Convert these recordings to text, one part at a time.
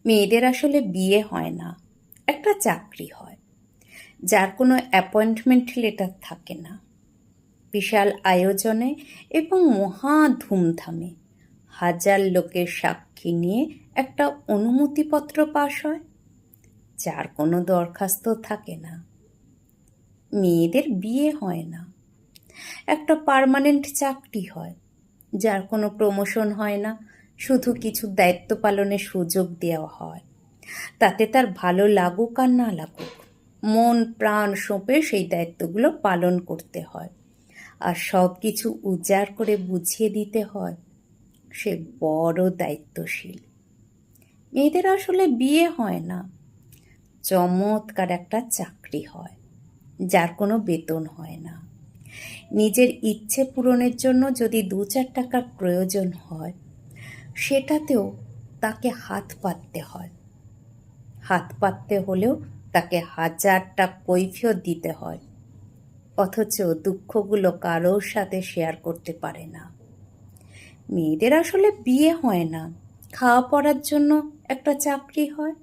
মেয়েদের আসলে বিয়ে হয় না, একটা চাকরি হয়, যার কোনো অ্যাপয়েন্টমেন্ট লেটার থাকে না। বিশাল আয়োজনে এবং মহা ধুমধামে হাজার লোকের সাক্ষী নিয়ে একটা অনুমতিপত্র পাশ হয়, যার কোনো দরখাস্ত থাকে না। মেয়েদের বিয়ে হয় না, একটা পার্মানেন্ট চাকরি হয়, যার কোনো প্রমোশন হয় না, শুধু কিছু দায়িত্ব পালনের সুযোগ দেওয়া হয়। তাতে তার ভালো লাগুক আর না লাগুক, মন প্রাণ সঁপে সেই দায়িত্বগুলো পালন করতে হয়। আর সব কিছু উজাড় করে বুঝিয়ে দিতে হয়। সে বড় দায়িত্বশীল। মেয়েদের আসলে বিয়ে হয় না, চমৎকার একটা চাকরি হয়, যার কোনো বেতন হয় না। নিজের ইচ্ছে পূরণের জন্য যদি 2-4 টাকার প্রয়োজন হয়, সেটাতেও তাকে হাত পাততে হয়। হাত পাততে হলেও তাকে 1000টা কৈফিয়ত দিতে হয়, অথচ দুঃখগুলো কারোর সাথে শেয়ার করতে পারে না। মেয়েদের আসলে বিয়ে হয় না, খাওয়া পড়ার জন্য একটা চাকরি হয়,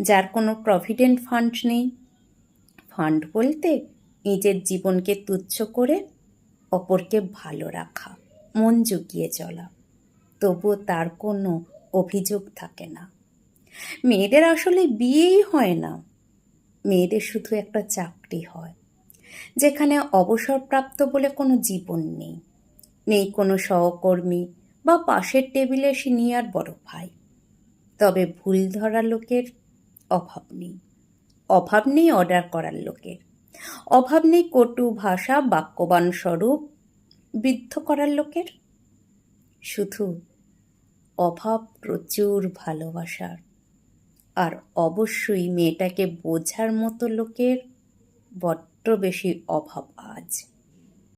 যার কোনো প্রভিডেন্ট ফান্ড নেই। ফান্ড বলতে নিজের জীবনকে তুচ্ছ করে অপরকে ভালো রাখা, মন জুগিয়ে চলা, তবুও তার কোনো অভিযোগ থাকে না। মেয়েদের আসলে বিয়েই হয় না, মেয়েদের শুধু একটা চাকরি হয়, যেখানে অবসরপ্রাপ্ত বলে কোনো জীবন নেই, নেই কোনো সহকর্মী বা পাশের টেবিলে সিনিয়র বড় ভাই। তবে ভুল ধরা লোকের অভাব নেই, অভাব নেই অর্ডার করার লোকের, অভাব নেই কটু ভাষা বাক্যবান স্বরূপ বিদ্ধ করার লোকের। শুধু অভাব প্রচুর ভালোবাসার, আর অবশ্যই মেয়েটাকে বোঝার মতো লোকের বড্ড বেশি অভাব আজ।